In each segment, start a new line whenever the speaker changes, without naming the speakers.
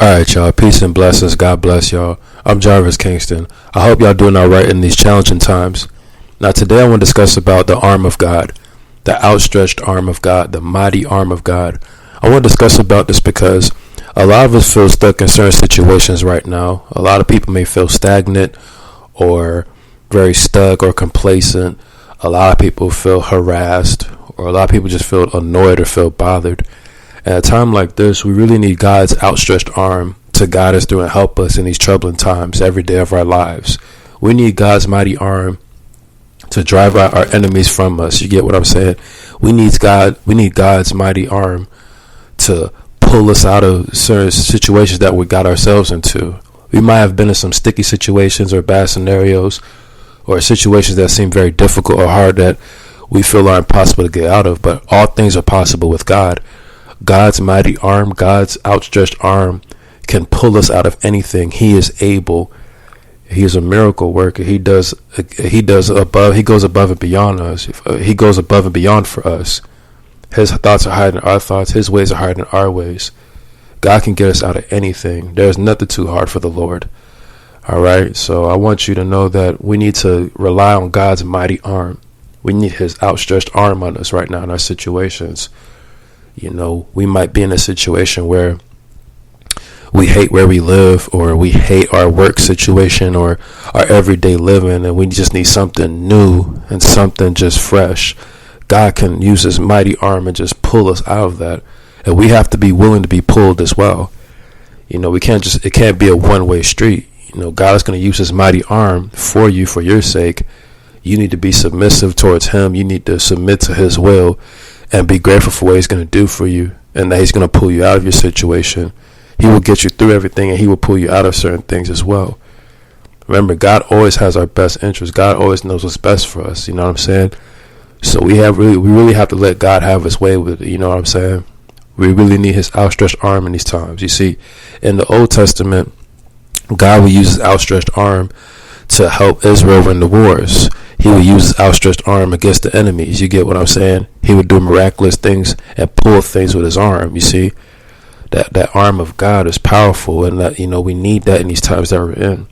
Alright, y'all. Peace and blessings. God bless y'all. I'm Jarvis Kingston. I hope y'all doing alright in these challenging times. Now, today I want to discuss about the arm of God, the outstretched arm of God, the mighty arm of God. I want to discuss about this because a lot of us feel stuck in certain situations right now. A lot of people may feel stagnant or very stuck or complacent. A lot of people feel harassed, or a lot of people just feel annoyed or feel bothered. At a time like this, we really need God's outstretched arm to guide us through and help us in these troubling times every day of our lives. We need God's mighty arm to drive out our enemies from us. You get what I'm saying? We need God's mighty arm to pull us out of certain situations that we got ourselves into. We might have been in some sticky situations or bad scenarios or situations that seem very difficult or hard that we feel are impossible to get out of, but all things are possible with God. God's mighty arm, God's outstretched arm can pull us out of anything. He is able. He is a miracle worker. He goes above and beyond us. He goes above and beyond for us. His thoughts are higher than our thoughts. His ways are higher than our ways. God can get us out of anything. There's nothing too hard for the Lord. All right. So I want you to know that we need to rely on God's mighty arm. We need his outstretched arm on us right now in our situations. You know, we might be in a situation where we hate where we live, or we hate our work situation or our everyday living, and we just need something new and something just fresh. God can use his mighty arm and just pull us out of that. And we have to be willing to be pulled as well. You know, it can't be a one-way street. You know, God is going to use his mighty arm for you, for your sake. You need to be submissive towards him. You need to submit to his will and be grateful for what he's going to do for you, and that he's going to pull you out of your situation. He will get you through everything, and he will pull you out of certain things as well. Remember, God always has our best interest. God always knows what's best for us. You know what I'm saying? So we really have to let God have his way with it. You know what I'm saying? We really need his outstretched arm in these times. You see, in the Old Testament, God will use his outstretched arm to help Israel win the wars. He would use his outstretched arm against the enemies. You get what I'm saying? He would do miraculous things and pull things with his arm. You see, that arm of God is powerful, and that, you know, we need that in these times that we're in.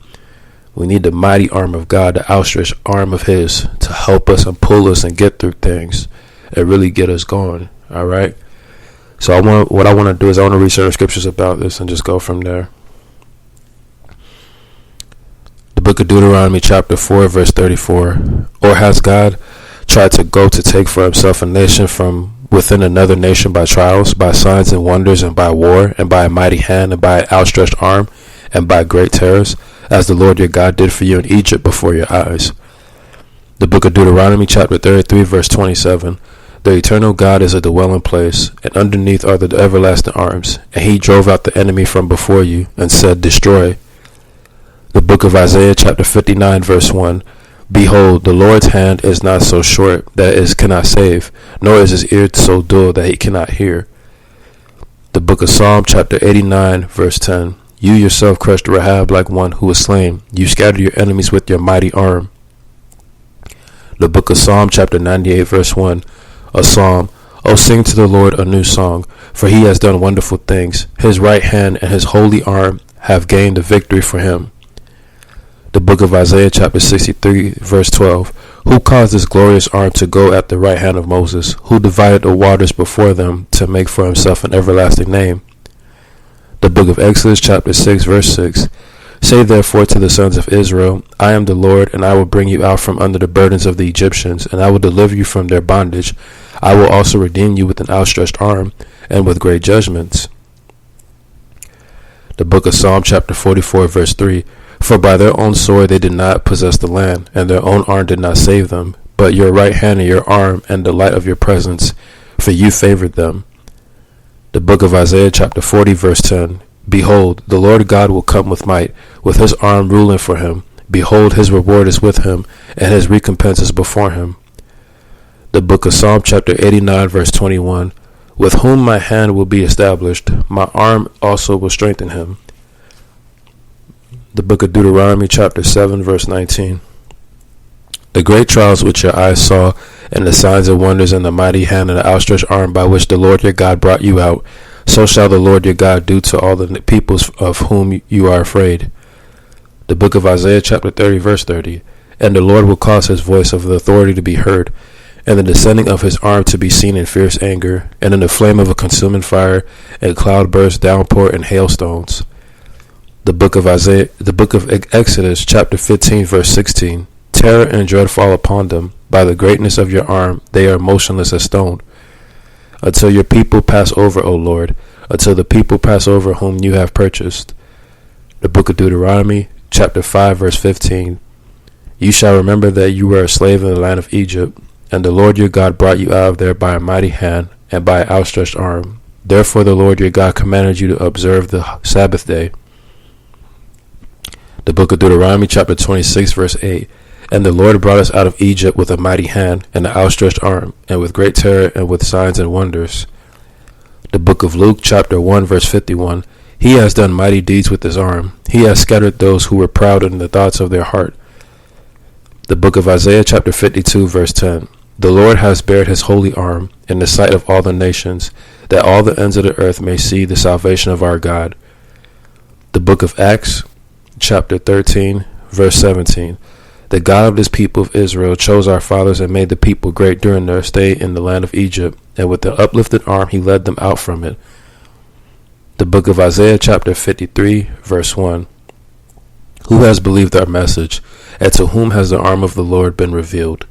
We need the mighty arm of God, the outstretched arm of his, to help us and pull us and get through things and really get us going. All right. So what I want to do is I want to read certain scriptures about this and just go from there. The book of Deuteronomy chapter 4 verse 34. Or has God tried to go to take for himself a nation from within another nation by trials, by signs and wonders, and by war, and by a mighty hand, and by an outstretched arm, and by great terrors, as the Lord your God did for you in Egypt before your eyes? The book of Deuteronomy chapter 33 verse 27. The eternal God is a dwelling place, and underneath are the everlasting arms, and he drove out the enemy from before you, and said, destroy. The book of Isaiah chapter 59 verse 1. Behold, the Lord's hand is not so short that it cannot save, nor is his ear so dull that he cannot hear. The book of Psalm chapter 89 verse 10. You yourself crushed Rahab like one who was slain. You scattered your enemies with your mighty arm. The book of Psalm chapter 98 verse 1. A psalm. Oh, sing to the Lord a new song, for he has done wonderful things. His right hand and his holy arm have gained the victory for him. The book of Isaiah chapter 63 verse 12. Who caused this glorious arm to go at the right hand of Moses? Who divided the waters before them to make for himself an everlasting name? The book of Exodus chapter 6 verse 6. Say therefore to the sons of Israel, I am the Lord, and I will bring you out from under the burdens of the Egyptians, and I will deliver you from their bondage. I will also redeem you with an outstretched arm and with great judgments. The book of Psalm chapter 44 verse 3. For by their own sword they did not possess the land, and their own arm did not save them, but your right hand and your arm and the light of your presence, for you favored them. The book of Isaiah chapter 40 verse 10. Behold, the Lord God will come with might, with his arm ruling for him. Behold, his reward is with him, and his recompense is before him. The book of Psalm chapter 89 verse 21. With whom my hand will be established, my arm also will strengthen him. The book of Deuteronomy chapter 7 verse 19. The great trials which your eyes saw, and the signs and wonders, and the mighty hand and the outstretched arm by which the Lord your God brought you out, So shall the Lord your God do to all the peoples of whom you are afraid. The book of Isaiah chapter 30 verse 30. And the Lord will cause his voice of the authority to be heard, and the descending of his arm to be seen in fierce anger, and in the flame of a consuming fire, and cloudburst, downpour, and hailstones. The book of Exodus chapter 15 verse 16. Terror and dread fall upon them. By the greatness of your arm they are motionless as stone. Until your people pass over, O Lord, until the people pass over whom you have purchased. The book of Deuteronomy chapter 5 verse 15. You shall remember that you were a slave in the land of Egypt, and the Lord your God brought you out of there by a mighty hand and by an outstretched arm. Therefore the Lord your God commanded you to observe the Sabbath day. The book of Deuteronomy chapter 26 verse 8. And the Lord brought us out of Egypt with a mighty hand and an outstretched arm, and with great terror and with signs and wonders. The book of Luke chapter 1 verse 51. He has done mighty deeds with his arm. He has scattered those who were proud in the thoughts of their heart. The book of Isaiah chapter 52 verse 10. The Lord has bared his holy arm in the sight of all the nations, that all the ends of the earth may see the salvation of our God. The book of Acts chapter 13 verse 17. The God of this people of Israel chose our fathers and made the people great during their stay in the land of Egypt, and with the uplifted arm he led them out from it. The book of Isaiah chapter 53 verse 1. Who has believed our message, and to whom has the arm of the Lord been revealed?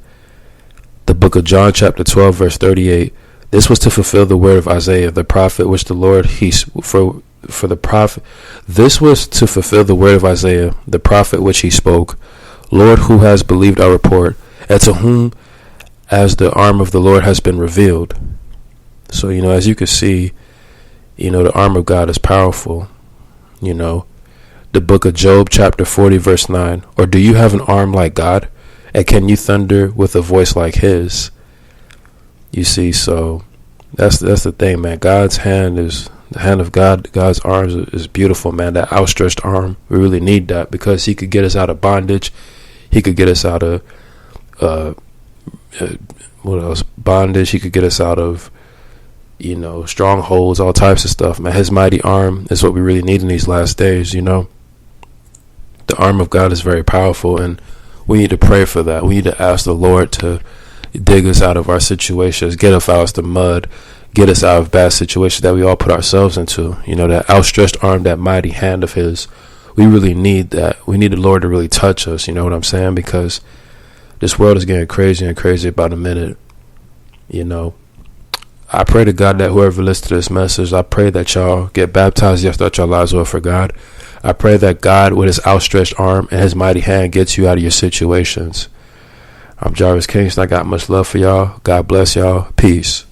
The book of John chapter 12 verse 38. This was to fulfill the word of Isaiah the prophet, which the Lord for the prophet. This was to fulfill the word of Isaiah the prophet, which he spoke. Lord, who has believed our report, and to whom as the arm of the Lord has been revealed. So, as you can see, the arm of God is powerful. The book of Job chapter 40 verse 9. Or do you have an arm like God? And can you thunder with a voice like his? You see, so that's the thing, man. God's hand is the hand of God. God's arms is beautiful, man. That outstretched arm, we really need that, because he could get us out of bondage. He could get us out of bondage. He could get us out of strongholds, all types of stuff, man. His mighty arm is what we really need in these last days. The arm of God is very powerful, and we need to pray for that. We need to ask the Lord to dig us out of our situations, get us out of the mud, get us out of bad situations that we all put ourselves into. That outstretched arm, that mighty hand of his, we really need that. We need the Lord to really touch us, you know what I'm saying? Because this world is getting crazy and crazy by the minute. I pray to God that whoever listens to this message, I pray that y'all get baptized, yes, that your lives will for God. I pray that God, with his outstretched arm and his mighty hand, gets you out of your situations. I'm Jarvis Kingston. I got much love for y'all. God bless y'all. Peace.